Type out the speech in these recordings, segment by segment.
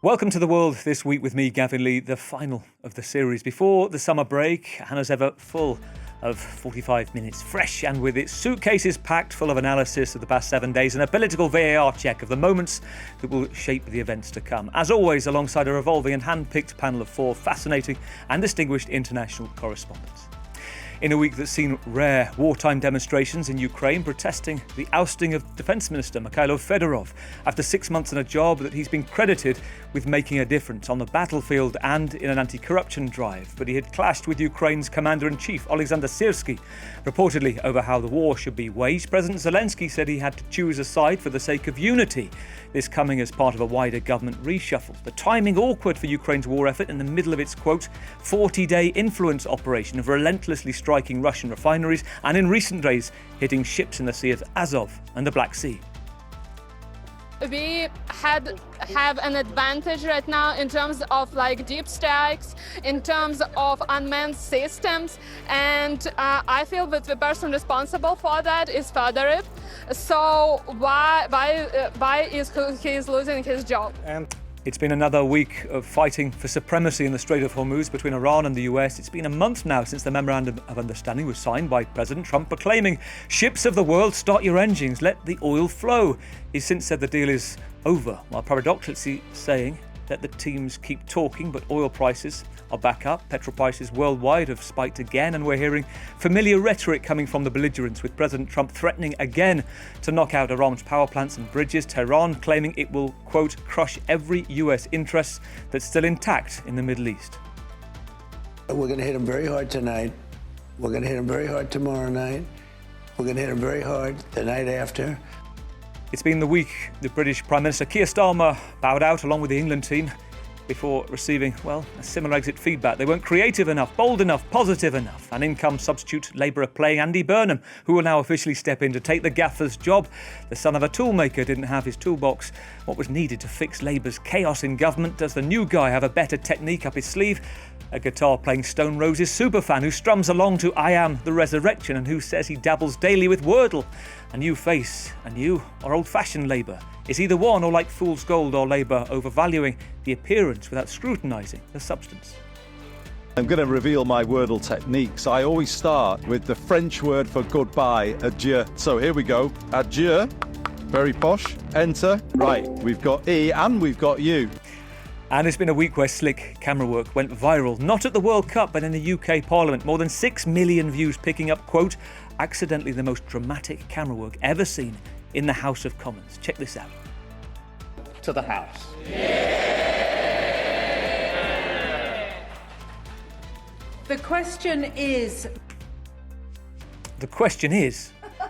Welcome to The World this week with me, Gavin Lee, the final of the series. Before the summer break, Hannah's ever full of 45 minutes, fresh and with its suitcases packed full of analysis of the past 7 days and a political VAR check of the moments that will shape the events to come. As always, alongside a revolving and hand-picked panel of four fascinating and distinguished international correspondents. In a week that's seen rare wartime demonstrations in Ukraine protesting the ousting of Defence Minister Mykhailo Fedorov after 6 months in a job that he's been credited with making a difference on the battlefield and in an anti-corruption drive. But he had clashed with Ukraine's Commander-in-Chief, Oleksandr Syrskyi, reportedly over how the war should be waged. President Zelensky said he had to choose a side for the sake of unity, this coming as part of a wider government reshuffle. The timing awkward for Ukraine's war effort in the middle of its, quote, 40-day influence operation of relentlessly striking Russian refineries and in recent days hitting ships in the Sea of Azov and the Black Sea. We have an advantage right now in terms of deep strikes, in terms of unmanned systems, and I feel that the person responsible for that is Fedorov. So why is he losing his job? It's been another week of fighting for supremacy in the Strait of Hormuz between Iran and the US. It's been a month now since the Memorandum of Understanding was signed by President Trump, proclaiming, "Ships of the world, start your engines, let the oil flow." He's since said the deal is over, while paradoxically saying that the teams keep talking, but oil prices are back up. Petrol prices worldwide have spiked again, and we're hearing familiar rhetoric coming from the belligerents, with President Trump threatening again to knock out Iran's power plants and bridges. Tehran claiming it will, quote, crush every US interest that's still intact in the Middle East. We're going to hit them very hard tonight. We're going to hit them very hard tomorrow night. We're going to hit them very hard the night after. It's been the week the British Prime Minister Keir Starmer bowed out along with the England team before receiving, well, a similar exit feedback. They weren't creative enough, bold enough, positive enough. And in comes substitute Labour playing Andy Burnham, who will now officially step in to take the gaffer's job. The son of a toolmaker didn't have his toolbox. What was needed to fix Labour's chaos in government? Does the new guy have a better technique up his sleeve? A guitar-playing Stone Roses superfan who strums along to I Am the Resurrection and who says he dabbles daily with Wordle. A new face, a new or old-fashioned Labour. Is either one, or like fool's gold, or Labour overvaluing the appearance without scrutinising the substance? I'm going to reveal my Wordle techniques. I always start with the French word for goodbye, adieu. So here we go. Adieu. Very posh. Enter. Right, we've got E and we've got U. And it's been a week where slick camera work went viral, not at the World Cup, but in the UK Parliament. More than 6 million views, picking up, quote, accidentally the most dramatic camera work ever seen in the House of Commons. Check this out. To the House. The question is,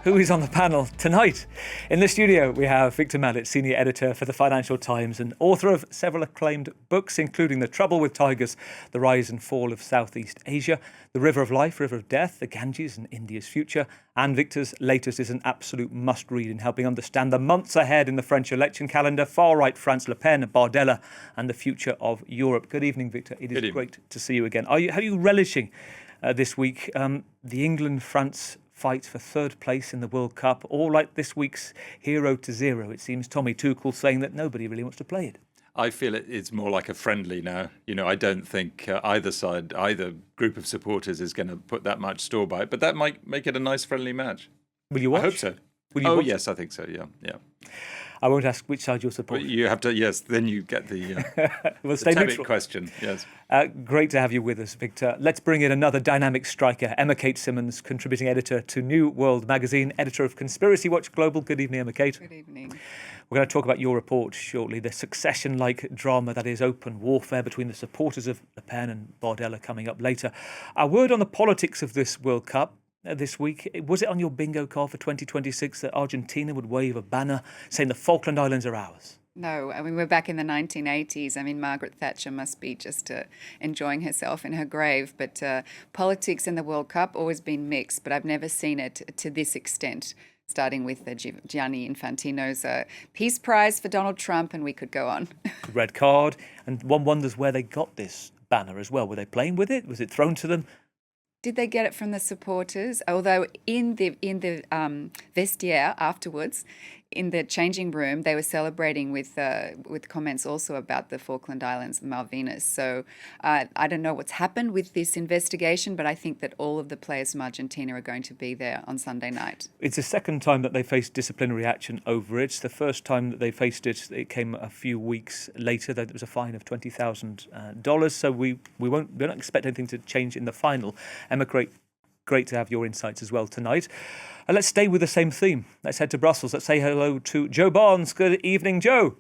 who is on the panel tonight? In the studio, we have Victor Mallet, senior editor for the Financial Times and author of several acclaimed books, including The Trouble with Tigers, The Rise and Fall of Southeast Asia, The River of Life, River of Death, The Ganges and India's Future. And Victor's latest is an absolute must-read in helping understand the months ahead in the French election calendar, far-right France, Le Pen, Bardella, and the future of Europe. Good evening, Victor. It is great to see you again. How are you relishing this week the England-France fight for third place in the World Cup, or like this week's 0-0? It seems Tommy Tuchel saying that nobody really wants to play it. I feel it's more like a friendly now. I don't think either side, either group of supporters is going to put that much store by it, but that might make it a nice friendly match. Will you watch? I hope so. Will you watch? Yes, I think so, yeah. I won't ask which side you'll support. But you have to, yes, then you get the we'll stay neutral question, yes. Great to have you with us, Victor. Let's bring in another dynamic striker, Emma Kate Simmons, contributing editor to New World magazine, editor of Conspiracy Watch Global. Good evening, Emma Kate. Good evening. We're going to talk about your report shortly, the succession-like drama that is open warfare between the supporters of Le Pen and Bardella coming up later. A word on the politics of this World Cup. This week, was it on your bingo card for 2026 that Argentina would wave a banner saying the Falkland Islands are ours? No, we're back in the 1980s. Margaret Thatcher must be just enjoying herself in her grave. But politics in the World Cup always been mixed, but I've never seen it to this extent, starting with Gianni Infantino's Peace Prize for Donald Trump, and we could go on. Red card, and one wonders where they got this banner as well. Were they playing with it? Was it thrown to them? Did they get it from the supporters? Although in the vestiaire afterwards, in the changing room, they were celebrating with comments also about the Falkland Islands, the Malvinas. So I don't know what's happened with this investigation, but I think that all of the players from Argentina are going to be there on Sunday night. It's the second time that they faced disciplinary action over it. The first time that they faced it, it came a few weeks later. There was a fine of $20,000. So we don't expect anything to change in the final. Emma, great to have your insights as well tonight. Let's stay with the same theme. Let's head to Brussels. Let's say hello to Joe Barnes. Good evening, Joe.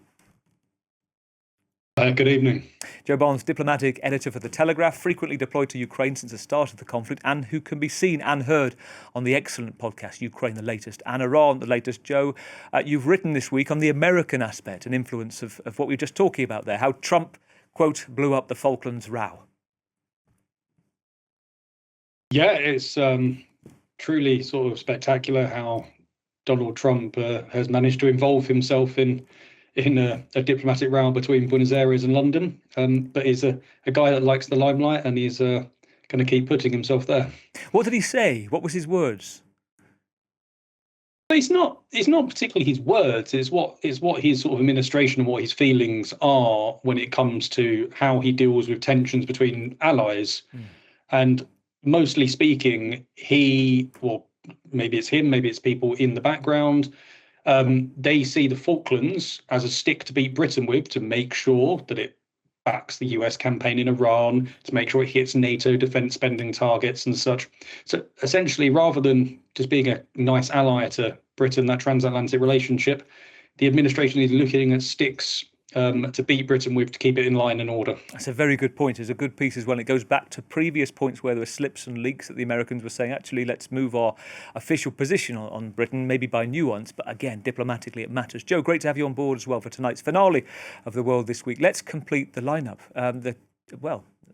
Good evening. Joe Barnes, diplomatic editor for The Telegraph, frequently deployed to Ukraine since the start of the conflict, and who can be seen and heard on the excellent podcast Ukraine the Latest and Iran the Latest. Joe, you've written this week on the American aspect and influence of what we were just talking about there, how Trump, quote, blew up the Falklands row. Yeah, it's truly sort of spectacular how Donald Trump has managed to involve himself in a diplomatic row between Buenos Aires and London, but he's a guy that likes the limelight, and he's going to keep putting himself there. What did he say? What was his words? It's not particularly his words. It's what his sort of administration and what his feelings are when it comes to how he deals with tensions between allies. And mostly speaking, maybe it's him, maybe it's people in the background, they see the Falklands as a stick to beat Britain with, to make sure that it backs the US campaign in Iran, to make sure it hits NATO defence spending targets and such. So essentially, rather than just being a nice ally to Britain, that transatlantic relationship, the administration is looking at sticks to beat Britain with, to keep it in line and order. That's a very good point. It's a good piece as well. It goes back to previous points where there were slips and leaks that the Americans were saying, actually, let's move our official position on Britain, maybe by nuance, but again, diplomatically it matters. Joe, great to have you on board as well for tonight's finale of The World This Week. Let's complete the lineup.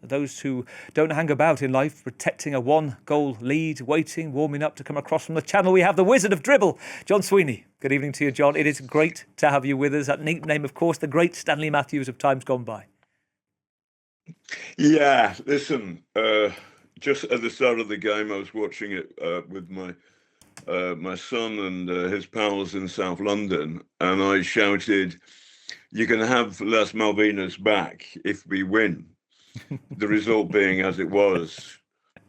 Those who don't hang about in life, protecting a 1-goal lead, waiting, warming up to come across from the channel. We have the Wizard of Dribble, John Sweeney. Good evening to you, John. It is great to have you with us. That neat name, of course, the great Stanley Matthews of times gone by. Yeah, listen, just at the start of the game, I was watching it with my son and his pals in South London, and I shouted, "You can have Las Malvinas back if we win." The result being as it was,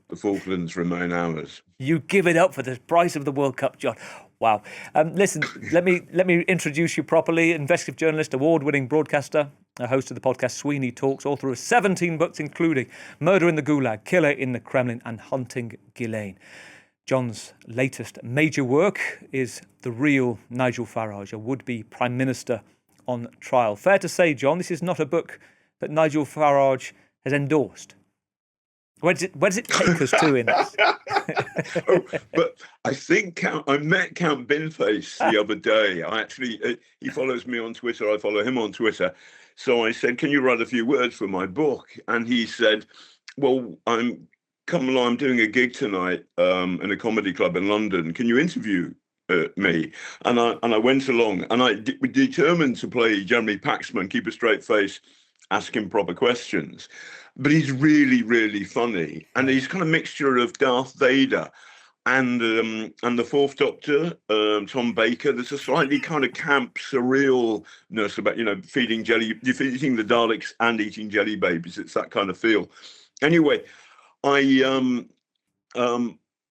the Falklands remain ours. You give it up for the price of the World Cup, John. Wow. Listen, let me introduce you properly. Investigative journalist, award-winning broadcaster, a host of the podcast Sweeney Talks, author of 17 books, including Murder in the Gulag, Killer in the Kremlin, and Hunting Ghislaine. John's latest major work is The Real Nigel Farage, a would-be Prime Minister on trial. Fair to say, John, this is not a book that Nigel Farage has endorsed. Where does it take us to in this? But I think I met Count Binface the other day. He follows me on Twitter. I follow him on Twitter. So I said, "Can you write a few words for my book?" And he said, "Well, come along. I'm doing a gig tonight in a comedy club in London. Can you interview me?" And I went along, and I determined to play Jeremy Paxman, keep a straight face, ask him proper questions. But he's really, really funny, and he's kind of mixture of Darth Vader and the Fourth Doctor, Tom Baker. There's a slightly kind of camp surrealness about feeding the Daleks and eating jelly babies. It's that kind of feel. Anyway, I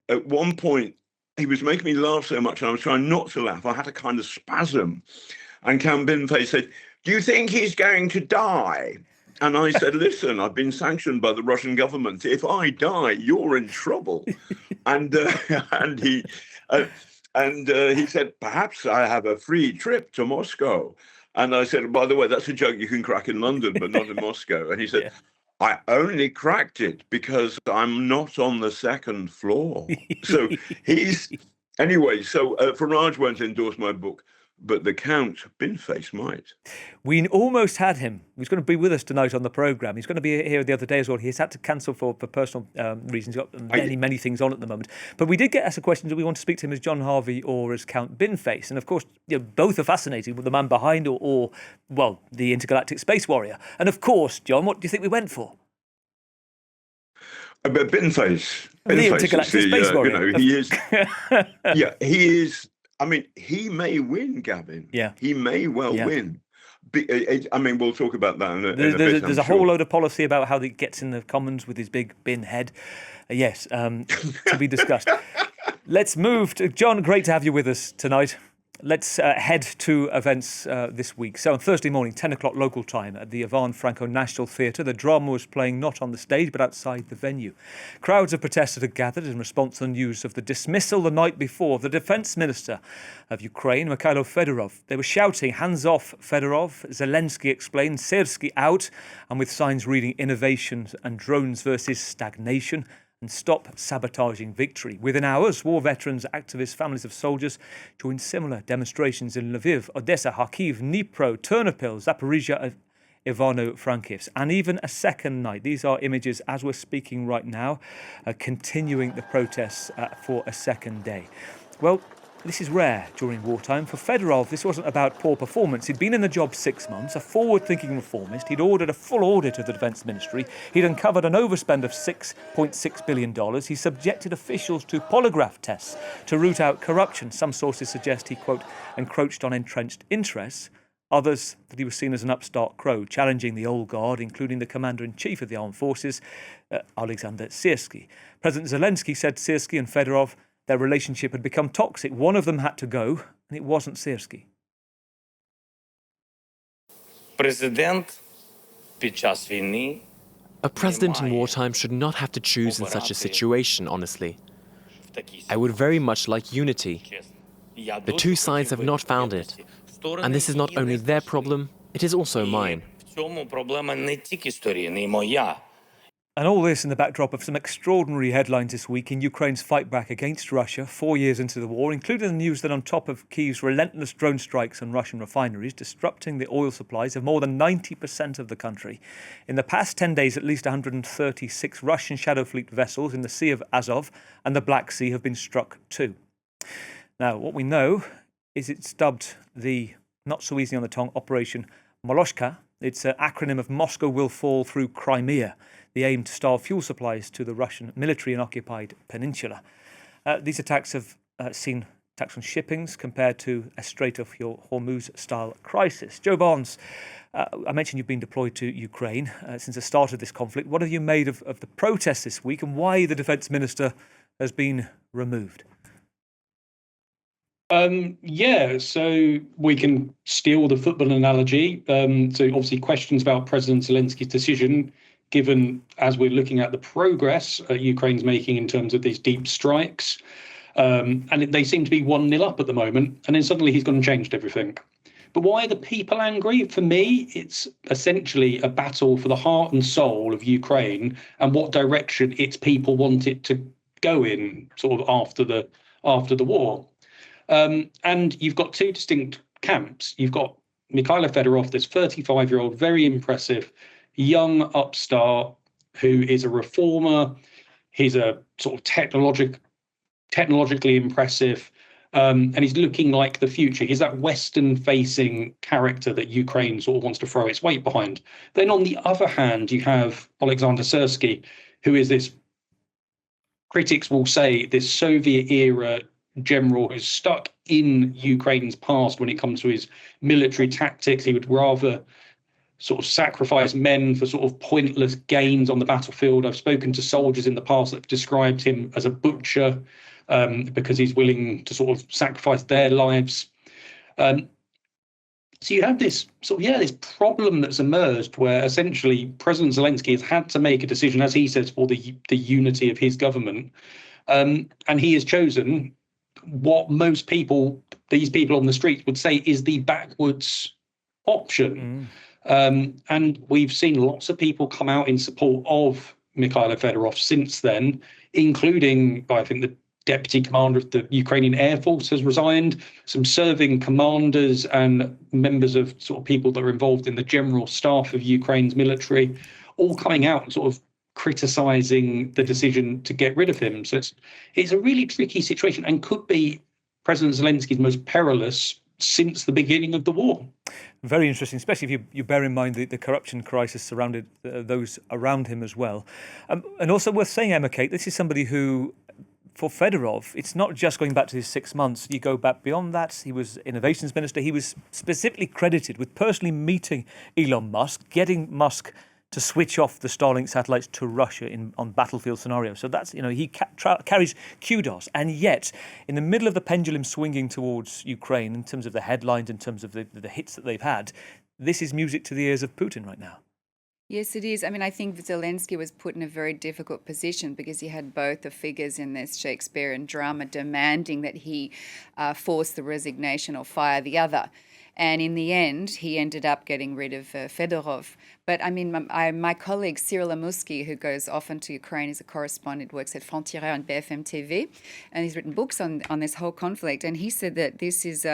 at one point he was making me laugh so much, and I was trying not to laugh. I had a kind of spasm, and Count Binface said, "Do you think he's going to die?" And I said, "Listen, I've been sanctioned by the Russian government. If I die, you're in trouble." And he said, "Perhaps I have a free trip to Moscow." And I said, "By the way, that's a joke you can crack in London, but not in Moscow." And he said, "Yeah. I only cracked it because I'm not on the second floor." So Farage won't endorse my book, but the Count Binface might. We almost had him. He's going to be with us tonight on the programme. He's going to be here the other day as well. He's had to cancel for personal reasons. He's got many things on at the moment. But we did get asked a question, do we want to speak to him as John Harvey or as Count Binface? And of course, both are fascinating, with the man behind or the intergalactic space warrior. And of course, John, what do you think we went for? Binface. The intergalactic space warrior. He is. Yeah, he is. I mean, he may win, Gavin. Yeah. He may well win. I mean, we'll talk about that in a bit. There's a whole load of policy about how he gets in the Commons with his big bin head. Yes, to be discussed. Let's move to John. Great to have you with us tonight. Let's head to events this week. So on Thursday morning, 10 o'clock local time at the Ivan Franko National Theatre, the drama was playing not on the stage but outside the venue. Crowds of protesters had gathered in response to the news of the dismissal the night before of the Defence Minister of Ukraine, Mykhailo Fedorov. They were shouting, "Hands off, Fedorov." Zelensky explained, "Syrskyi out," and with signs reading "Innovations and drones versus stagnation," and "Stop sabotaging victory." Within hours, war veterans, activists, families of soldiers joined similar demonstrations in Lviv, Odessa, Kharkiv, Dnipro, Ternopil, Zaporizhia, Ivano-Frankivsk, and even a second night. These are images as we're speaking right now, continuing the protests for a second day. Well, this is rare during wartime. For Fedorov, this wasn't about poor performance. He'd been in the job 6 months, a forward-thinking reformist. He'd ordered a full audit of the Defence Ministry. He'd uncovered an overspend of $6.6 billion. He subjected officials to polygraph tests to root out corruption. Some sources suggest he, quote, encroached on entrenched interests. Others that he was seen as an upstart crow, challenging the old guard, including the Commander-in-Chief of the Armed Forces, Oleksandr Syrskyi. President Zelensky said Syrskyi and Fedorov, their relationship had become toxic. One of them had to go, and it wasn't Syrskyi. A president in wartime should not have to choose in such a situation, honestly. I would very much like unity. The two sides have not found it. And this is not only their problem, it is also mine. And all this in the backdrop of some extraordinary headlines this week in Ukraine's fight back against Russia 4 years into the war, including the news that on top of Kyiv's relentless drone strikes on Russian refineries, disrupting the oil supplies of more than 90% of the country. In the past 10 days, at least 136 Russian Shadow Fleet vessels in the Sea of Azov and the Black Sea have been struck too. Now, what we know is it's dubbed the not-so-easy-on-the-tongue Operation Moloshka. It's an acronym of Moscow will fall through Crimea, the aim to starve fuel supplies to the Russian military and occupied peninsula. These attacks have seen attacks on shippings compared to a Strait of Hormuz-style crisis. Joe Barnes, I mentioned you've been deployed to Ukraine since the start of this conflict. What have you made of the protests this week and why the Defence Minister has been removed? So we can steal the football analogy. So obviously questions about President Zelensky's decision, given as we're looking at the progress Ukraine's making in terms of these deep strikes. And they seem to be 1-0 up at the moment. And then suddenly he's gone and changed everything. But why are the people angry? For me, it's essentially a battle for the heart and soul of Ukraine and what direction its people want it to go in sort of after the war. And you've got two distinct camps. You've got Mykhailo Fedorov, this 35-year-old, very impressive, young upstart who is a reformer. He's a sort of technologically impressive, and he's looking like the future. He's that Western-facing character that Ukraine sort of wants to throw its weight behind. Then on the other hand, you have Oleksandr Syrskyi, who is this, critics will say, this Soviet-era general who's stuck in Ukraine's past when it comes to his military tactics. He would rather sort of sacrifice men for sort of pointless gains on the battlefield. I've spoken to soldiers in the past that have described him as a butcher because he's willing to sort of sacrifice their lives. So you have this this problem that's emerged where essentially President Zelensky has had to make a decision, as he says, for the unity of his government. And he has chosen what most people, these people on the streets, would say is the backwards option. And we've seen lots of people come out in support of Mykhailo Fedorov since then, including, I think, the deputy commander of the Ukrainian Air Force has resigned, some serving commanders and members of sort of people that are involved in the general staff of Ukraine's military, all coming out and sort of criticising the decision to get rid of him. So it's a really tricky situation and could be President Zelensky's most perilous since the beginning of the war. Very interesting, especially if you bear in mind the corruption crisis surrounded those around him as well. And also worth saying, Emma Kate, this is somebody who for Fedorov, it's not just going back to his 6 months. You go back beyond that. He was Innovations Minister. He was specifically credited with personally meeting Elon Musk, getting Musk to switch off the Starlink satellites to Russia on battlefield scenarios. So that's, he carries kudos. And yet, in the middle of the pendulum swinging towards Ukraine, in terms of the headlines, in terms of the hits that they've had, this is music to the ears of Putin right now. Yes, it is. I mean, I think Zelensky was put in a very difficult position because he had both the figures in this Shakespearean drama demanding that he force the resignation or fire the other. And in the end, he ended up getting rid of Fedorov. But I mean, my colleague Cyril Amusky, who goes often to Ukraine, is a correspondent, works at Frontières on BFM TV, and he's written books on this whole conflict. And he said that this is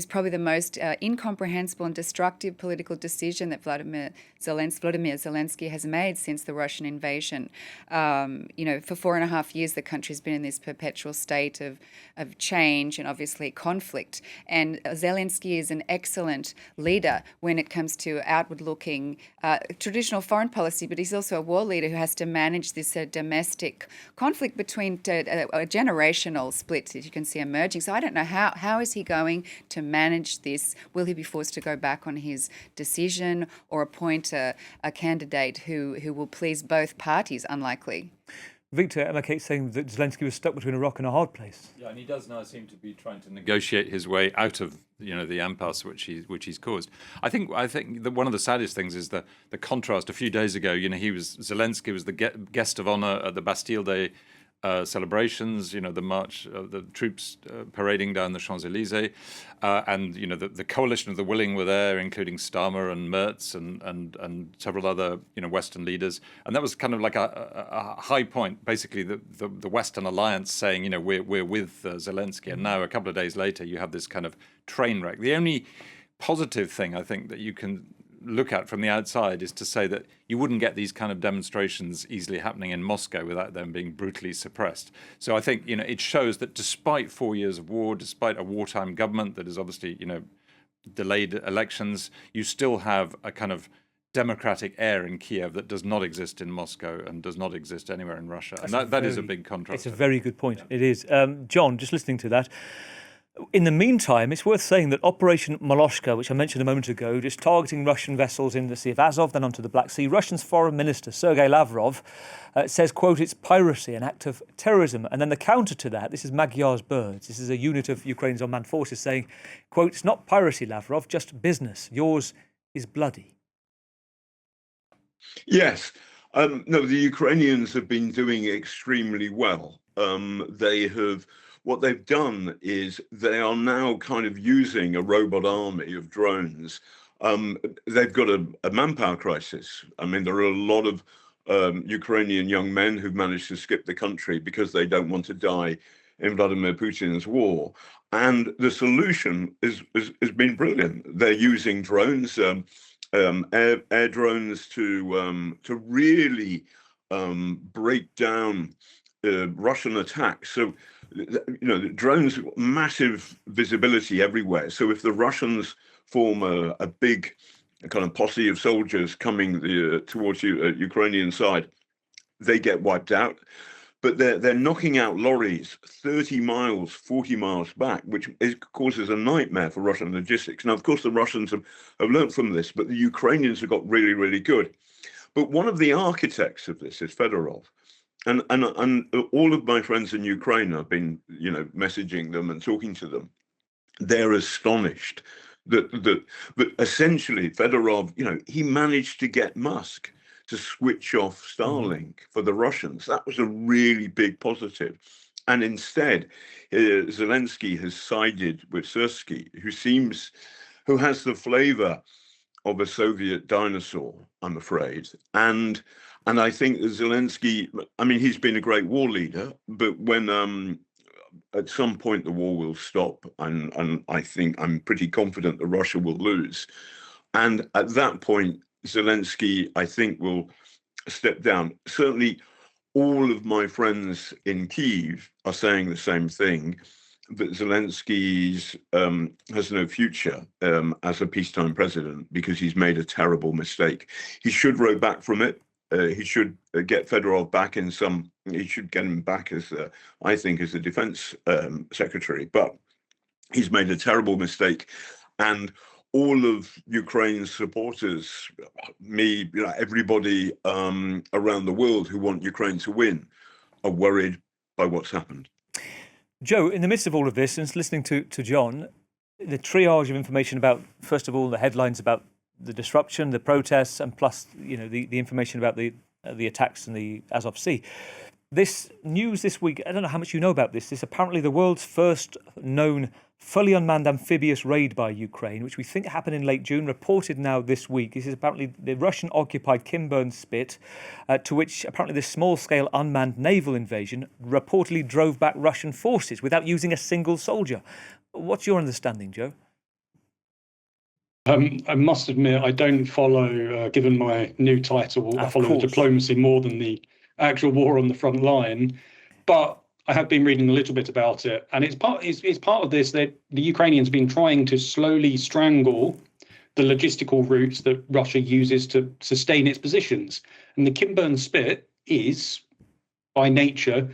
probably the most incomprehensible and destructive political decision that Vladimir Zelensky has made since the Russian invasion. For 4.5 years, the country's been in this perpetual state of change and obviously conflict. And Zelensky is an excellent leader when it comes to outward-looking traditional foreign policy, but he's also a war leader who has to manage this domestic conflict between a generational split that you can see emerging. So I don't know how is he going to manage this? Will he be forced to go back on his decision or appoint a candidate who will please both parties? Unlikely. Victor, Emma Kate's saying that Zelensky was stuck between a rock and a hard place. Yeah, and he does now seem to be trying to negotiate his way out of the impasse which he's caused. I think that one of the saddest things is the contrast. A few days ago, Zelensky was the guest of honor at the Bastille Day celebrations, the march of the troops parading down the Champs-Élysées, and the coalition of the willing were there, including Starmer and Merz and several other Western leaders, and that was kind of like a high point. Basically, the Western alliance saying we're with Zelensky, and now a couple of days later you have this kind of train wreck. The only positive thing I think that you can look at from the outside is to say that you wouldn't get these kind of demonstrations easily happening in Moscow without them being brutally suppressed. So I think it shows that despite 4 years of war, despite a wartime government that has obviously delayed elections, you still have a kind of democratic air in Kiev that does not exist in Moscow and does not exist anywhere in Russia. And that is a big contrast. It's a very good point. Yeah. It is. John, just listening to that. In the meantime, it's worth saying that Operation Moloshka, which I mentioned a moment ago, just targeting Russian vessels in the Sea of Azov, then onto the Black Sea, Russia's Foreign Minister, Sergei Lavrov, says, quote, it's piracy, an act of terrorism. And then the counter to that, this is Magyar's Birds. This is a unit of Ukraine's unmanned forces saying, quote, it's not piracy, Lavrov, just business. Yours is bloody. Yes. No, the Ukrainians have been doing extremely well. What they've done is they are now kind of using a robot army of drones. They've got a manpower crisis. I mean, there are a lot of Ukrainian young men who've managed to skip the country because they don't want to die in Vladimir Putin's war. And the solution has been brilliant. They're using drones, air drones to really break down Russian attacks. So, the drones, massive visibility everywhere. So if the Russians form a big kind of posse of soldiers coming towards Ukrainian side, they get wiped out. But they're knocking out lorries 30 miles, 40 miles back, which causes a nightmare for Russian logistics. Now, of course, the Russians have learned from this, but the Ukrainians have got really, really good. But one of the architects of this is Fedorov. And all of my friends in Ukraine, I've been, messaging them and talking to them. They're astonished that essentially Fedorov, he managed to get Musk to switch off Starlink for the Russians. That was a really big positive. And instead, Zelensky has sided with Syrskyi, who has the flavor of a Soviet dinosaur, I'm afraid. And I think that Zelensky, I mean, he's been a great war leader, but when at some point the war will stop, and I think I'm pretty confident that Russia will lose. And at that point, Zelensky, I think, will step down. Certainly, all of my friends in Kyiv are saying the same thing, that Zelensky has no future as a peacetime president because he's made a terrible mistake. He should row back from it. he should get Fedorov back in some. He should get him back as, I think, as the defense secretary. But he's made a terrible mistake, and all of Ukraine's supporters, me, everybody around the world who want Ukraine to win, are worried by what's happened. Joe, in the midst of all of this, since listening to John, the triage of information about, first of all, the headlines about the disruption, the protests, and plus, the information about the attacks in the Azov Sea. This news this week, I don't know how much you know about this. This apparently the world's first known fully unmanned amphibious raid by Ukraine, which we think happened in late June, reported now this week. This is apparently the Russian-occupied Kimburn Spit, to which apparently this small-scale unmanned naval invasion reportedly drove back Russian forces without using a single soldier. What's your understanding, Joe? I must admit, I don't follow, given my new title, I follow diplomacy more than the actual war on the front line. But I have been reading a little bit about it, and it's part of this that the Ukrainians have been trying to slowly strangle the logistical routes that Russia uses to sustain its positions. And the Kimburn Spit is, by nature,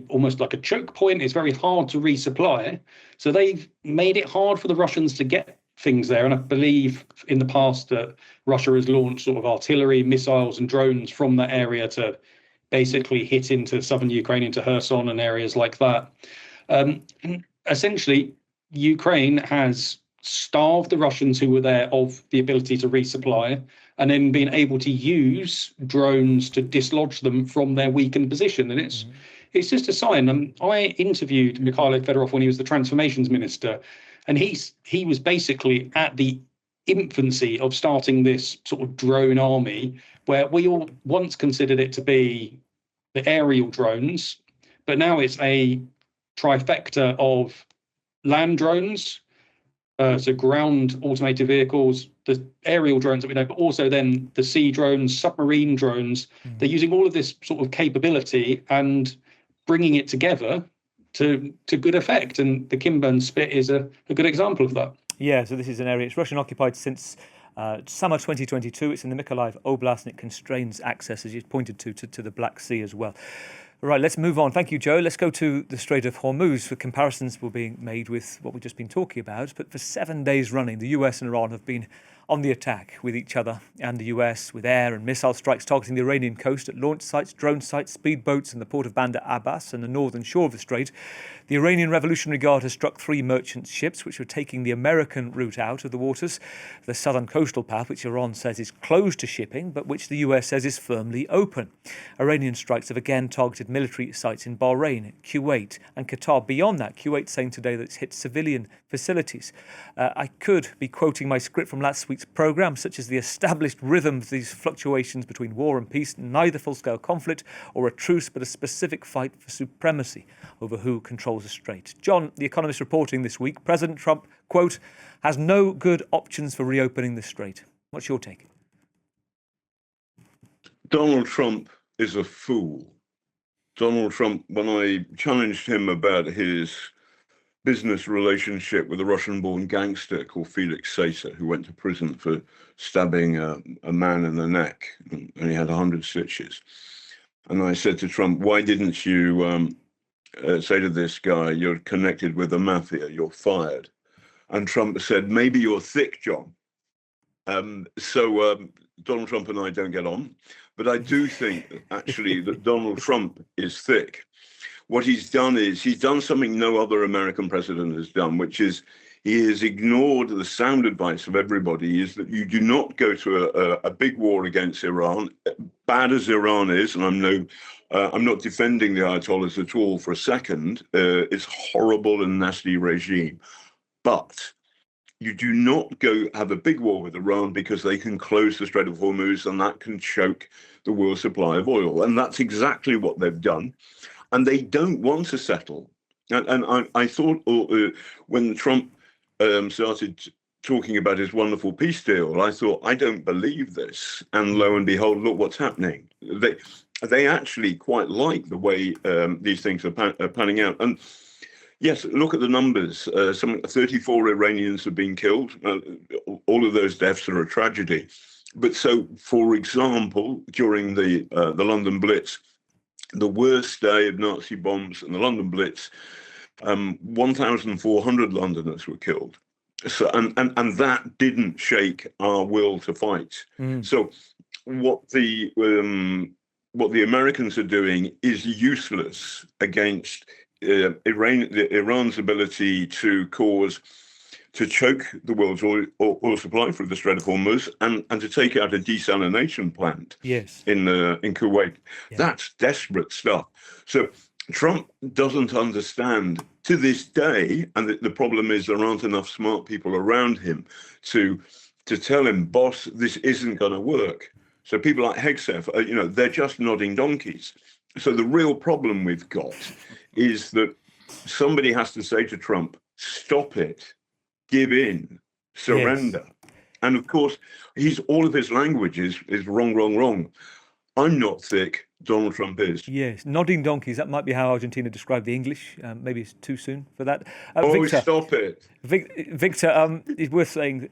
almost like a choke point. It's very hard to resupply. So they've made it hard for the Russians to get things there. And I believe in the past that Russia has launched sort of artillery, missiles and drones from that area to basically hit into southern Ukraine, into Kherson and areas like that. Essentially, Ukraine has starved the Russians who were there of the ability to resupply, and then been able to use drones to dislodge them from their weakened position. And it's just a sign. I interviewed Mykhailo Fedorov when he was the transformations minister, and he was basically at the infancy of starting this sort of drone army, where we all once considered it to be the aerial drones, but now it's a trifecta of land drones, so ground automated vehicles, the aerial drones that we know, but also then the sea drones, submarine drones. They're using all of this sort of capability and bringing it together to good effect. And the Kimburn Spit is a good example of that. Yeah, so this is an area, it's Russian occupied since summer 2022. It's in the Mykolaiv Oblast, and it constrains access, as you pointed to the Black Sea as well. Right, let's move on. Thank you, Joe. Let's go to the Strait of Hormuz. For comparisons were being made with what we've just been talking about. But for 7 days running, the US and Iran have been on the attack with each other, and the US with air and missile strikes targeting the Iranian coast at launch sites, drone sites, speedboats in the port of Bandar Abbas and the northern shore of the strait. The Iranian Revolutionary Guard has struck 3 merchant ships which were taking the American route out of the waters. The southern coastal path, which Iran says is closed to shipping, but which the US says is firmly open. Iranian strikes have again targeted military sites in Bahrain, Kuwait and Qatar. Beyond that, Kuwait saying today that it's hit civilian facilities. I could be quoting my script from last week's programme, such as the established rhythm of these fluctuations between war and peace, neither full-scale conflict or a truce, but a specific fight for supremacy over who controls the strait. John, The Economist reporting this week, President Trump, quote, has no good options for reopening the strait. What's your take? Donald Trump is a fool. Donald Trump, when I challenged him about his business relationship with a Russian-born gangster called Felix Sater, who went to prison for stabbing a man in the neck, and he had 100 stitches. And I said to Trump, why didn't you say to this guy, you're connected with the mafia, you're fired? And Trump said, maybe you're thick, John. So Donald Trump and I don't get on. But I do think, actually, that Donald Trump is thick. What he's done is he's done something no other American president has done, which is he has ignored the sound advice of everybody, is that you do not go to a big war against Iran. Bad as Iran is, and I'm not defending the Ayatollahs at all for a second. It's a horrible and nasty regime. But you do not go have a big war with Iran because they can close the Strait of Hormuz and that can choke the world supply of oil. And that's exactly what they've done. And they don't want to settle. And I thought when Trump started talking about his wonderful peace deal, I thought, I don't believe this. And lo and behold, look what's happening. They actually quite like the way these things are panning out. And yes, look at the numbers. 34 Iranians have been killed. All of those deaths are a tragedy. But so, for example, during the London Blitz, the worst day of Nazi bombs and the London Blitz, 1,400 Londoners were killed. So, and that didn't shake our will to fight. So, what the Americans are doing is useless against Iran's ability to choke the world's oil supply through the Strait of Hormuz and to take out a desalination plant in Kuwait. Yeah. That's desperate stuff. So Trump doesn't understand to this day, and the problem is there aren't enough smart people around him to tell him, boss, this isn't going to work. So people like Hegseth, they're just nodding donkeys. So the real problem we've got is that somebody has to say to Trump, stop it, give in, surrender. Yes. And of course, all of his language is wrong, wrong, wrong. I'm not thick, Donald Trump is. Yes, nodding donkeys, that might be how Argentina described the English. Maybe it's too soon for that. Victor, stop it. Victor, it's worth saying,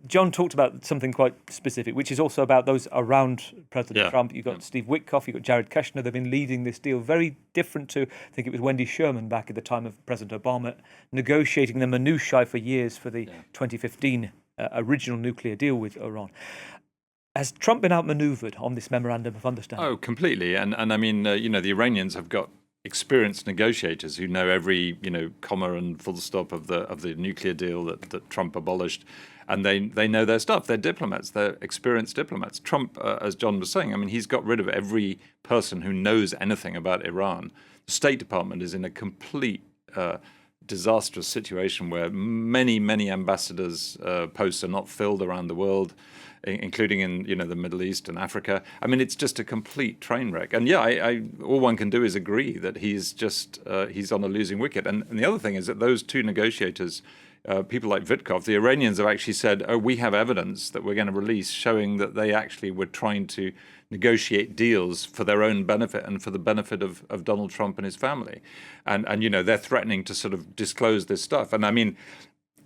John talked about something quite specific, which is also about those around President Trump. You've got Steve Witkoff, you've got Jared Kushner. They've been leading this deal, very different to, I think it was Wendy Sherman back at the time of President Obama, negotiating the minutiae for years for the 2015 original nuclear deal with Iran. Has Trump been outmaneuvered on this memorandum of understanding? Oh, completely. And I mean, the Iranians have got experienced negotiators who know every, comma and full stop of the nuclear deal that Trump abolished. And they know their stuff. They're diplomats. They're experienced diplomats. Trump, as John was saying, I mean, he's got rid of every person who knows anything about Iran. The State Department is in a complete disastrous situation where many, many ambassadors' posts are not filled around the world, including in the Middle East and Africa. I mean, it's just a complete train wreck. And all one can do is agree that he's on a losing wicket. And the other thing is that those two negotiators, people like Witkoff, the Iranians have actually said, we have evidence that we're going to release showing that they actually were trying to negotiate deals for their own benefit and for the benefit of Donald Trump and his family. And they're threatening to sort of disclose this stuff. And I mean,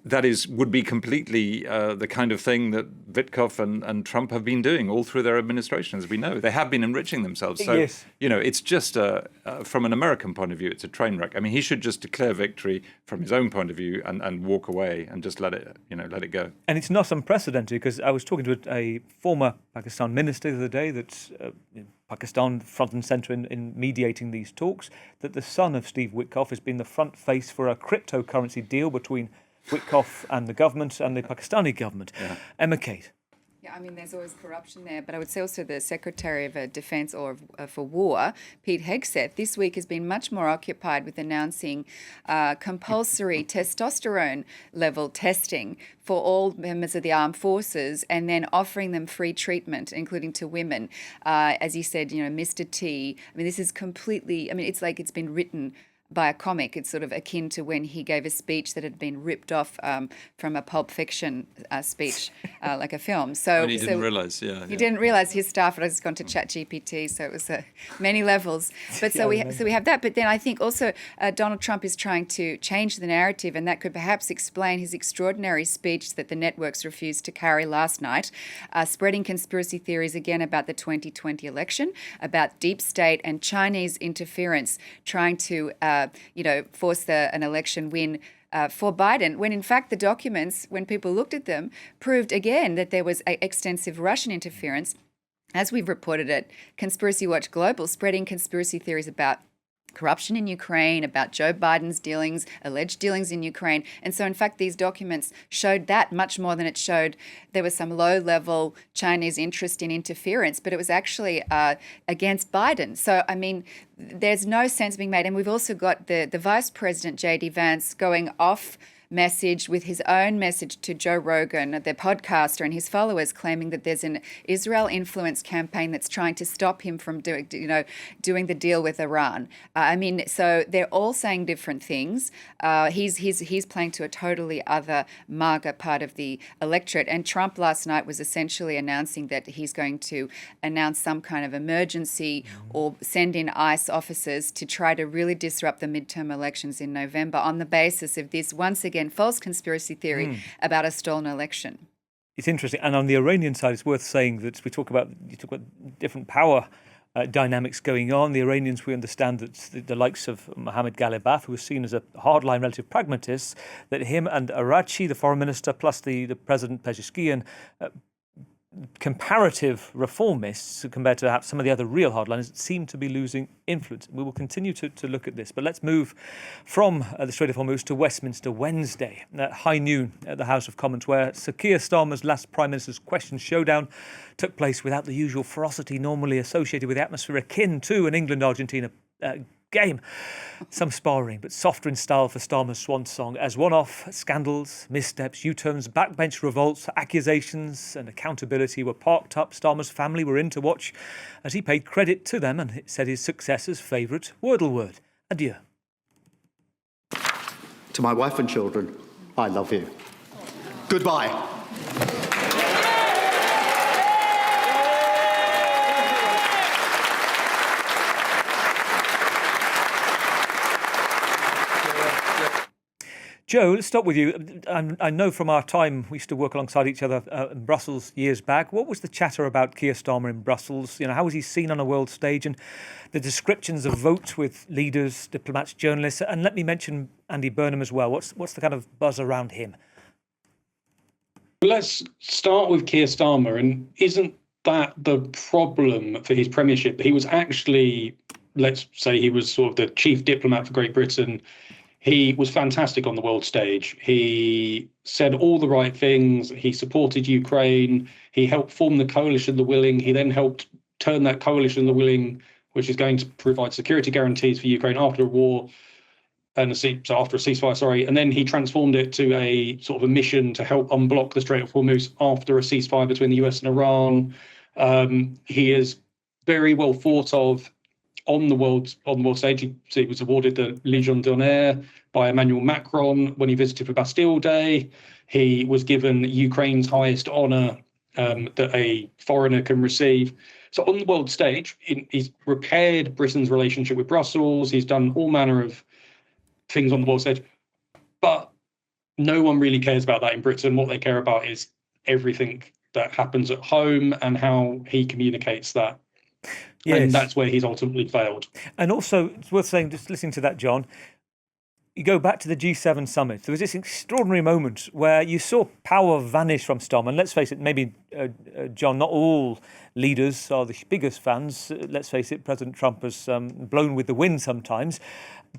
that would be completely the kind of thing that Witkoff and Trump have been doing all through their administration, as we know. They have been enriching themselves. So, it's just, from an American point of view, it's a train wreck. I mean, he should just declare victory from his own point of view and walk away and just let it go. And it's not unprecedented, because I was talking to a former Pakistan minister the other day that's Pakistan front and centre in mediating these talks, that the son of Steve Witkoff has been the front face for a cryptocurrency deal between Witkoff and the government and the Pakistani government. Emma Kate. Yeah, I mean, there's always corruption there, but I would say also the Secretary of Defence or for War, Pete Hegseth, this week has been much more occupied with announcing compulsory testosterone level testing for all members of the armed forces, and then offering them free treatment, including to women. As you said, Mr. T. I mean, this is completely, it's like it's been written by a comic. It's sort of akin to when he gave a speech that had been ripped off from a Pulp Fiction speech, like a film. So and he didn't realise, He didn't realise his staff had just gone to ChatGPT, so it was many levels. But so we have that. But then I think also Donald Trump is trying to change the narrative, and that could perhaps explain his extraordinary speech that the networks refused to carry last night, spreading conspiracy theories again about the 2020 election, about deep state and Chinese interference, trying to force an election win for Biden, when in fact the documents, when people looked at them, proved again that there was extensive Russian interference, as we've reported at Conspiracy Watch Global, spreading conspiracy theories about corruption in Ukraine, about Joe Biden's dealings, alleged dealings in Ukraine. And so, in fact, these documents showed that much more than it showed there was some low-level Chinese interest in interference, but it was actually against Biden. So, I mean, there's no sense being made. And we've also got the Vice President, J.D. Vance, going off message with his own message to Joe Rogan, the podcaster, and his followers, claiming that there's an Israel influence campaign that's trying to stop him from doing the deal with Iran. So they're all saying different things. He's playing to a totally other MAGA part of the electorate. And Trump last night was essentially announcing that he's going to announce some kind of emergency or send in ICE officers to try to really disrupt the midterm elections in November on the basis of this, once again, false conspiracy theory about a stolen election. It's interesting. And on the Iranian side, it's worth saying that you talk about different power dynamics going on. The Iranians, we understand that the likes of Mohammad Ghalibaf, who was seen as a hardline relative pragmatist, that him and Araghchi, the foreign minister, plus the president Pezeshkian, comparative reformists compared to perhaps some of the other real hardliners, seem to be losing influence. We will continue to look at this, but let's move from the Strait of Hormuz to Westminster Wednesday at high noon at the House of Commons, where Sir Keir Starmer's last Prime Minister's question showdown took place without the usual ferocity normally associated with the atmosphere akin to an England-Argentina game. Some sparring, but softer in style for Starmer's swan song, as one-off scandals, missteps, U-turns, backbench revolts, accusations and accountability were parked up. Starmer's family were in to watch as he paid credit to them and said his successor's favourite wordle word. Adieu. To my wife and children, I love you. Goodbye. Joe, let's start with you. I know from our time we used to work alongside each other in Brussels years back. What was the chatter about Keir Starmer in Brussels? How was he seen on a world stage, and the descriptions of votes with leaders, diplomats, journalists? And let me mention Andy Burnham as well. What's the kind of buzz around him? Let's start with Keir Starmer. And isn't that the problem for his premiership? He was actually, let's say, he was sort of the chief diplomat for Great Britain. He was fantastic on the world stage. He said all the right things. He supported Ukraine. He helped form the coalition, the willing. He then helped turn that coalition, the willing, which is going to provide security guarantees for Ukraine after a war, and so after a ceasefire, sorry. And then he transformed it to a sort of a mission to help unblock the Strait of Hormuz after a ceasefire between the US and Iran. He is very well thought of on the world stage. He was awarded the Légion d'honneur by Emmanuel Macron when he visited for Bastille Day. He was given Ukraine's highest honour that a foreigner can receive. So on the world stage, he's repaired Britain's relationship with Brussels. He's done all manner of things on the world stage. But no one really cares about that in Britain. What they care about is everything that happens at home and how he communicates that. Yes. And that's where he's ultimately failed. And also, it's worth saying, just listening to that, John, you go back to the G7 summit. There was this extraordinary moment where you saw power vanish from Starmer. And let's face it, maybe, John, not all leaders are the biggest fans. Let's face it, President Trump has blown with the wind sometimes.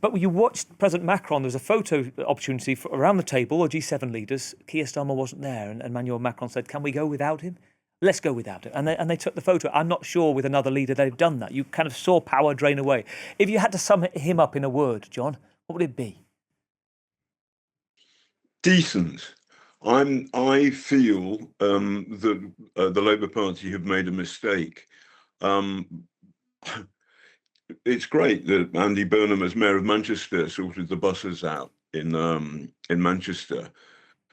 But when you watched President Macron, there was a photo opportunity around the table, or G7 leaders. Keir Starmer wasn't there. And Emmanuel Macron said, can we go without him? Let's go without it. And they took the photo. I'm not sure with another leader they've done that. You kind of saw power drain away. If you had to sum him up in a word, John, what would it be? Decent. I feel that the Labour Party have made a mistake. It's great that Andy Burnham, as Mayor of Manchester, sorted the buses out in Manchester,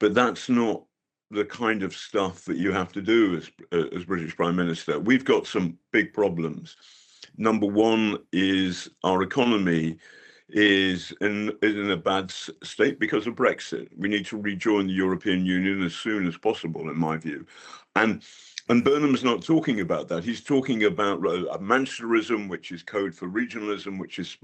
but that's not the kind of stuff that you have to do as British Prime Minister. We've got some big problems. Number one is our economy is in a bad state because of Brexit. We need to rejoin the European Union as soon as possible, in my view. And Burnham's not talking about that. He's talking about Manchesterism, which is code for regionalism, which is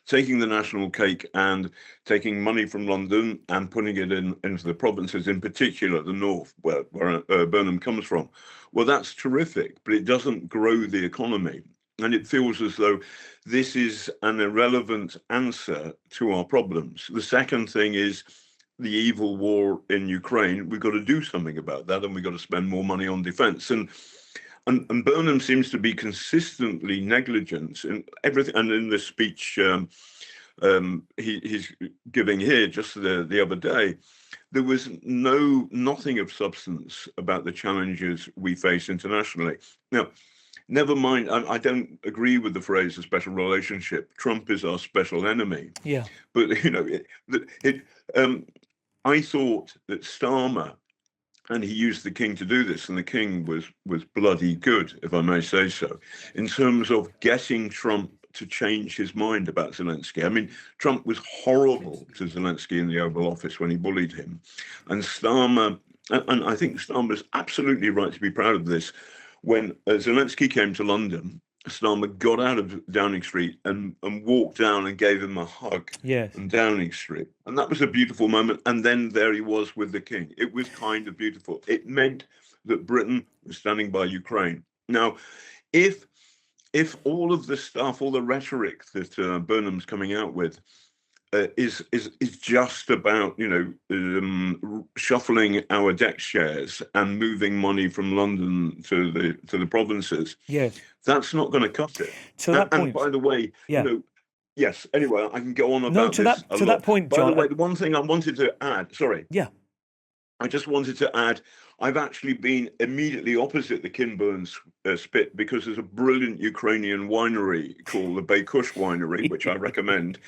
taking the national cake and taking money from London and putting it into the provinces, in particular the north, where Burnham comes from. Well, that's terrific, but it doesn't grow the economy. And it feels as though this is an irrelevant answer to our problems. The second thing is the evil war in Ukraine. We've got to do something about that, and we've got to spend more money on defence. And Burnham seems to be consistently negligent in everything. And in the speech he's giving here just the other day, there was nothing of substance about the challenges we face internationally. Now, never mind, I don't agree with the phrase "a special relationship." Trump is our special enemy. Yeah. But I thought that Starmer, and he used the king to do this, and the king was bloody good, if I may say so, in terms of getting Trump to change his mind about Zelensky. I mean, Trump was horrible to Zelensky in the Oval Office when he bullied him. And Starmer and I think Starmer's absolutely right to be proud of this. When Zelensky came to London, Starmer got out of Downing Street and walked down and gave him a hug on Downing Street. And that was a beautiful moment. And then there he was with the king. It was kind of beautiful. It meant that Britain was standing by Ukraine. Now, if all of the stuff, all the rhetoric that Burnham's coming out with is just about, shuffling our deck chairs and moving money from London to the provinces, that's not going to cut it. To that point, and by the way, yes. Anyway, I can go on about that point, John. By the way, the one thing I wanted to add. Sorry. Yeah. I just wanted to add, I've actually been immediately opposite the Kinburn spit because there's a brilliant Ukrainian winery called the Baykush Winery, which I recommend.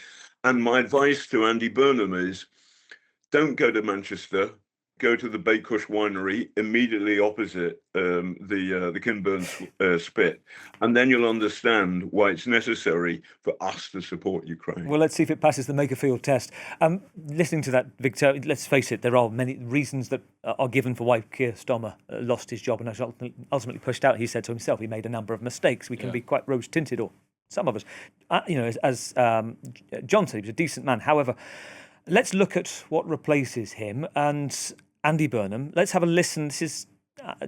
And my advice to Andy Burnham is, don't go to Manchester, go to the Baykush Winery immediately opposite the Kinburn spit. And then you'll understand why it's necessary for us to support Ukraine. Well, let's see if it passes the Makerfield test. Listening to that, Victor, let's face it, there are many reasons that are given for why Keir Starmer lost his job and ultimately pushed out. He said to himself he made a number of mistakes. We can be quite rose-tinted, or some of us. As John said, he was a decent man. However, let's look at what replaces him and Andy Burnham. Let's have a listen. This is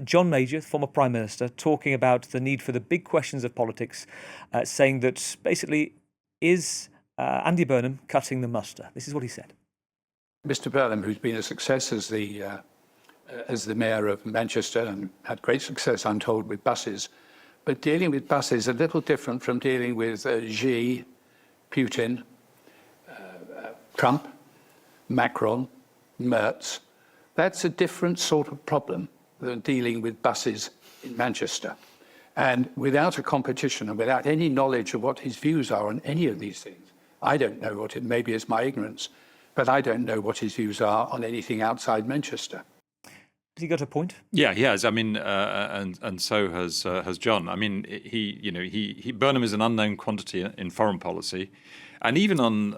John Major, former Prime Minister, talking about the need for the big questions of politics, saying that basically, is Andy Burnham cutting the muster? This is what he said. Mr. Burnham, who's been a success as the mayor of Manchester and had great success, I'm told, with buses, but dealing with buses is a little different from dealing with Xi, Putin, Trump, Macron, Merz. That's a different sort of problem than dealing with buses in Manchester. And without a competition and without any knowledge of what his views are on any of these things, I don't know what it, maybe it's my ignorance, but I don't know what his views are on anything outside Manchester. Has he got a point? Yeah, he has. I mean, and so has John. I mean, Burnham is an unknown quantity in foreign policy, and even on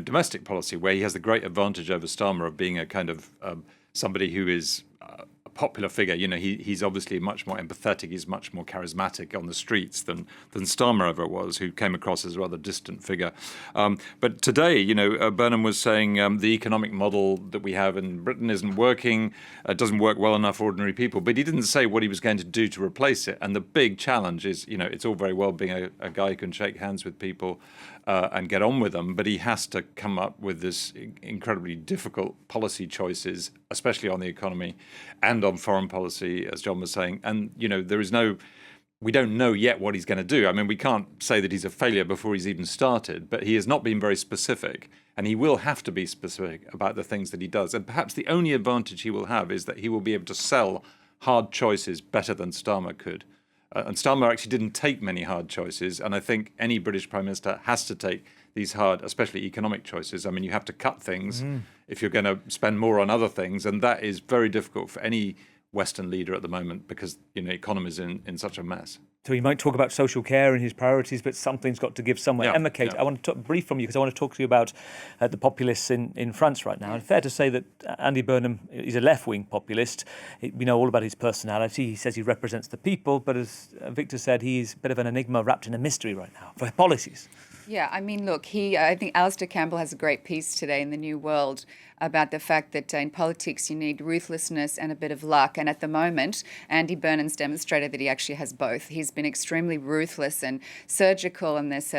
domestic policy, where he has the great advantage over Starmer of being a kind of somebody who is a popular figure. He's obviously much more empathetic. He's much more charismatic on the streets than Starmer ever was, who came across as a rather distant figure. But today, Burnham was saying the economic model that we have in Britain isn't working, doesn't work well enough for ordinary people. But he didn't say what he was going to do to replace it. And the big challenge is, it's all very well being a guy who can shake hands with people and get on with them, but he has to come up with this incredibly difficult policy choices, especially on the economy and on foreign policy, as John was saying. And, we don't know yet what he's going to do. I mean, we can't say that he's a failure before he's even started, but he has not been very specific, and he will have to be specific about the things that he does. And perhaps the only advantage he will have is that he will be able to sell hard choices better than Starmer could. And Starmer actually didn't take many hard choices, and I think any British Prime Minister has to take these hard, especially economic choices. I mean, you have to cut things if you're going to spend more on other things, and that is very difficult for any Western leader at the moment because, economy is in such a mess. So he might talk about social care and his priorities, but something's got to give somewhere. Emma Kate, I want to brief from you because I want to talk to you about the populists in France right now. And fair to say that Andy Burnham is a left-wing populist. We know all about his personality. He says he represents the people, but as Victor said, he's a bit of an enigma wrapped in a mystery right now for policies. Yeah, I mean, look, I think Alistair Campbell has a great piece today in the New World about the fact that in politics you need ruthlessness and a bit of luck. And at the moment, Andy Burnham's demonstrated that he actually has both. He's been extremely ruthless and surgical in this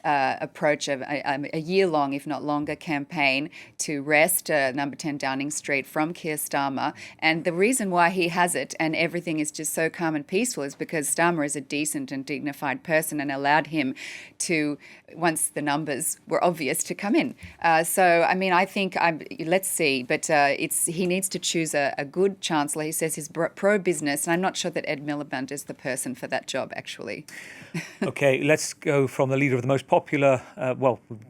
approach of a year-long, if not longer, campaign to wrest Number 10 Downing Street from Keir Starmer. And the reason why he has it and everything is just so calm and peaceful is because Starmer is a decent and dignified person and allowed him to, once the numbers were obvious, to come in. So, I mean, I think let's see, but he needs to choose a good chancellor. He says he's pro-business, and I'm not sure that Ed Miliband is the person for that job, actually. Okay, let's go from the leader of the most popular,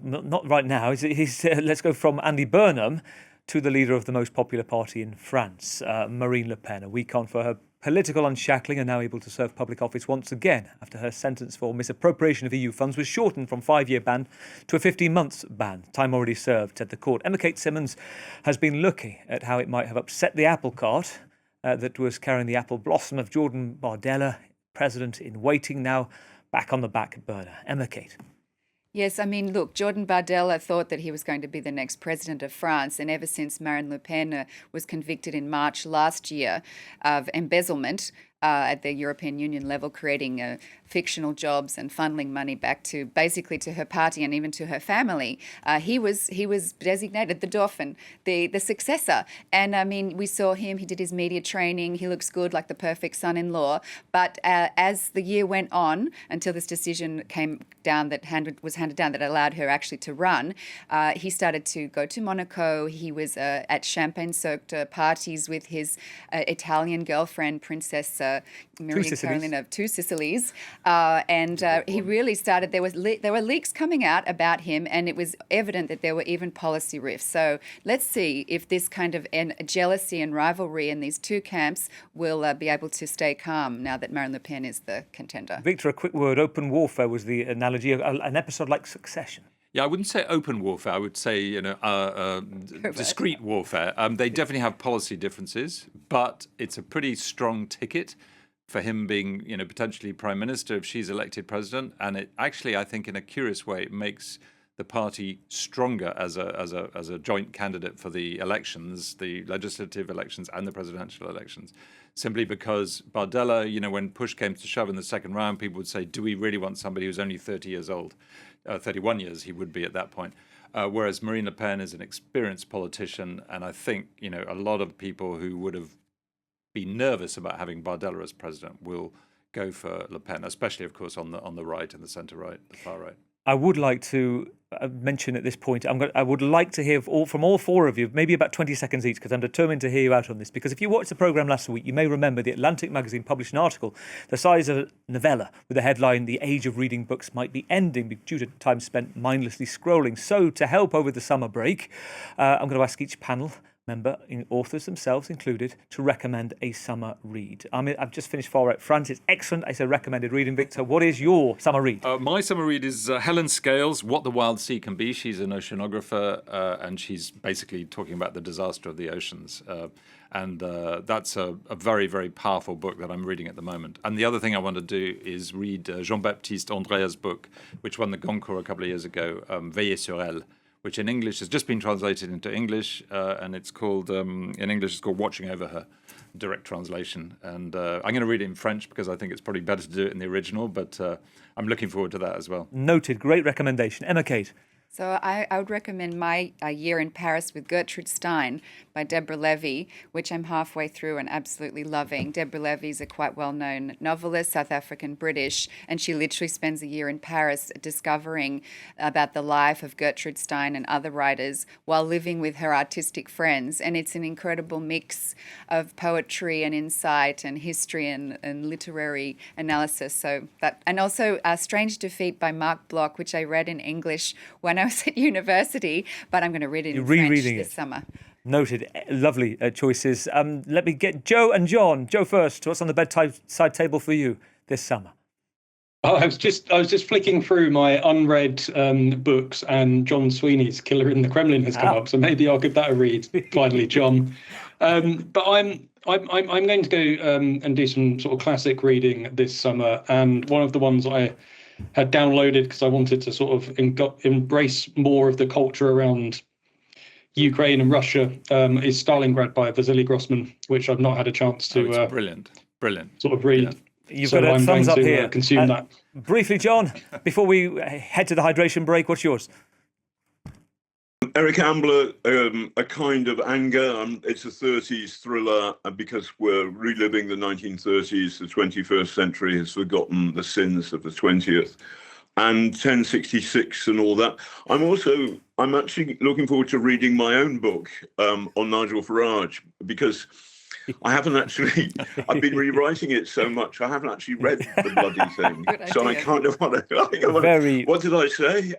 not right now, let's go from Andy Burnham to the leader of the most popular party in France, Marine Le Pen. A week on for her political unshackling and now able to serve public office once again after her sentence for misappropriation of EU funds was shortened from 5-year ban to a 15-month ban. Time already served, said the court. Emma Kate Simmons has been looking at how it might have upset the apple cart that was carrying the apple blossom of Jordan Bardella, president in waiting, now back on the back burner. Emma Kate. Yes, I mean, look, Jordan Bardella thought that he was going to be the next president of France, and ever since Marine Le Pen was convicted in March last year of embezzlement at the European Union level, creating fictional jobs and funneling money back to basically to her party and even to her family, he was designated the Dauphin, the successor. And I mean, we saw him, he did his media training, he looks good, like the perfect son-in-law. But as the year went on, until this decision came down was handed down that allowed her actually to run, he started to go to Monaco. He was at champagne-soaked parties with his Italian girlfriend, Princess Maria Carolina of Two Sicilies. He really started, there were leaks coming out about him, and it was evident that there were even policy rifts. So let's see if this kind of jealousy and rivalry in these two camps will be able to stay calm now that Marine Le Pen is the contender. Victor, a quick word. Open warfare was the analogy, an episode like Succession. Yeah, I wouldn't say open warfare. I would say, discreet warfare. They definitely have policy differences, but it's a pretty strong ticket for him being, potentially prime minister if she's elected president. And it actually, I think, in a curious way, it makes the party stronger as a joint candidate for the elections, the legislative elections and the presidential elections. Simply because Bardella, when push came to shove in the second round, people would say, do we really want somebody who's only 30 years old? 31 years he would be at that point. Whereas Marine Le Pen is an experienced politician. And I think, a lot of people who would have been nervous about having Bardella as president will go for Le Pen, especially, of course, on the right and the centre right, the far right. I would like to mention at this point, I would like to hear from all four of you, maybe about 20 seconds each, because I'm determined to hear you out on this. Because if you watched the programme last week, you may remember The Atlantic magazine published an article the size of a novella with the headline, "The age of reading books might be ending due to time spent mindlessly scrolling." So to help over the summer break, I'm going to ask each panel member, authors themselves included, to recommend a summer read. I've just finished Far Right France. It's excellent. It's a recommended reading. Victor, what is your summer read? My summer read is Helen Scales, What the Wild Sea Can Be. She's an oceanographer, and she's basically talking about the disaster of the oceans. That's a very, very powerful book that I'm reading at the moment. And the other thing I want to do is read Jean-Baptiste Andréa's book, which won the Goncourt a couple of years ago, Veiller sur elle, which in English has just been translated into English, and it's called, in English, it's called Watching Over Her, direct translation. And I'm going to read it in French because I think it's probably better to do it in the original, but I'm looking forward to that as well. Noted. Great recommendation. Emma Kate. So I would recommend My Year in Paris with Gertrude Stein by Deborah Levy, which I'm halfway through and absolutely loving. Deborah Levy is a quite well-known novelist, South African British, and she literally spends a year in Paris discovering about the life of Gertrude Stein and other writers while living with her artistic friends. And it's an incredible mix of poetry and insight and history and literary analysis. And also Strange Defeat by Mark Bloch, which I read in English when I was at university, but I'm going to read it in French this summer. Noted. Lovely choices. Let me get Joe and John. Joe first. What's on the bedside table for you this summer? I was just flicking through my unread books, and John Sweeney's Killer in the Kremlin has come up, so maybe I'll give that a read. Finally, John. But I'm going to go and do some sort of classic reading this summer, and one of the ones I had downloaded because I wanted to sort of embrace more of the culture around Ukraine and Russia is Stalingrad by Vasily Grossman, which I've not had a chance to it's brilliant sort of read. Yeah. You've got a thumbs up here. Consume that. Briefly, John, before we head to the hydration break, what's yours? Eric Ambler, A Kind of Anger. It's a 30s thriller because we're reliving the 1930s. The 21st century has forgotten the sins of the 20th. And 1066 and all that. I'm actually looking forward to reading my own book on Nigel Farage, because I haven't actually, I've been rewriting it so much, I haven't actually read the bloody thing. So I kind of want to, what did I say?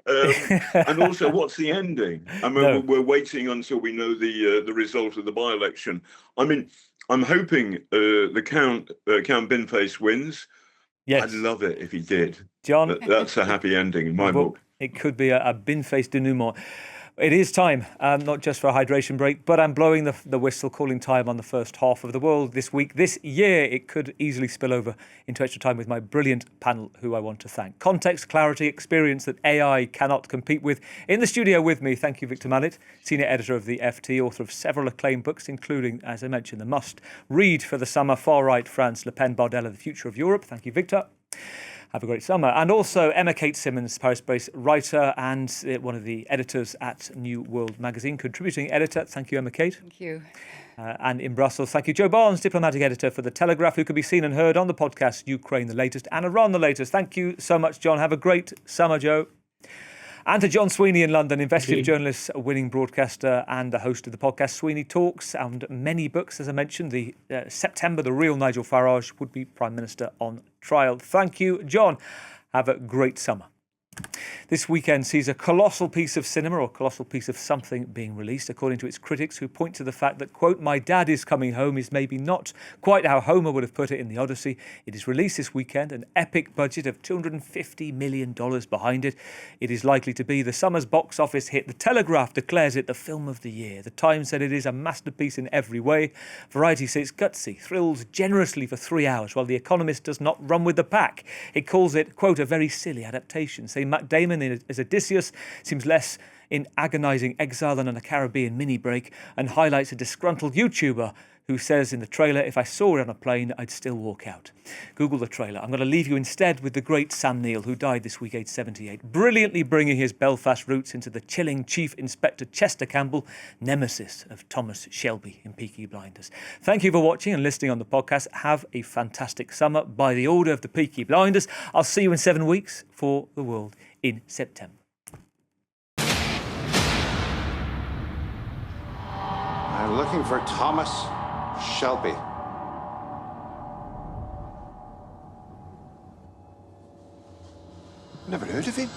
And also, what's the ending? I mean, we're waiting until we know the result of the by-election. I mean, I'm hoping the Count Binface wins. Yes. I'd love it if he did. John. That's a happy ending in my book. It could be a bin-faced denouement. It is time, not just for a hydration break, but I'm blowing the whistle, calling time on the first half of the world this week. This year, it could easily spill over into extra time with my brilliant panel, who I want to thank. Context, clarity, experience that AI cannot compete with. In the studio with me, thank you, Victor Mallet, senior editor of the FT, author of several acclaimed books, including, as I mentioned, the must-read for the summer, Far Right France, Le Pen, Bardella, The Future of Europe. Thank you, Victor. Have a great summer. And also Emma Kate Simmons, Paris-based writer and one of the editors at New World magazine, contributing editor. Thank you, Emma Kate. Thank you. And in Brussels, thank you, Joe Barnes, diplomatic editor for The Telegraph, who can be seen and heard on the podcast Ukraine the Latest and Iran the Latest. Thank you so much, John. Have a great summer, Joe. And to John Sweeney in London, investigative journalist, a winning broadcaster and the host of the podcast Sweeney Talks, and many books, as I mentioned. September, the real Nigel Farage would be Prime Minister on trial. Thank you, John. Have a great summer. This weekend sees a colossal piece of cinema or colossal piece of something being released, according to its critics, who point to the fact that, quote, "My Dad is Coming Home" is maybe not quite how Homer would have put it in the Odyssey. It is released this weekend, an epic budget of $250 million behind it. It is likely to be the summer's box office hit. The Telegraph declares it the film of the year. The Times said it is a masterpiece in every way. Variety says it's gutsy, thrills generously for 3 hours, while The Economist does not run with the pack. It calls it, quote, "a very silly adaptation." Say Matt Damon as Odysseus seems less in agonising exile than on a Caribbean mini break, and highlights a disgruntled YouTuber who says in the trailer, "If I saw it on a plane, I'd still walk out." Google the trailer. I'm going to leave you instead with the great Sam Neill, who died this week, aged 78, brilliantly bringing his Belfast roots into the chilling Chief Inspector Chester Campbell, nemesis of Thomas Shelby in Peaky Blinders. Thank you for watching and listening on the podcast. Have a fantastic summer. By the order of the Peaky Blinders, I'll see you in 7 weeks for the world in September. I'm looking for Thomas Shelby. Never heard of him.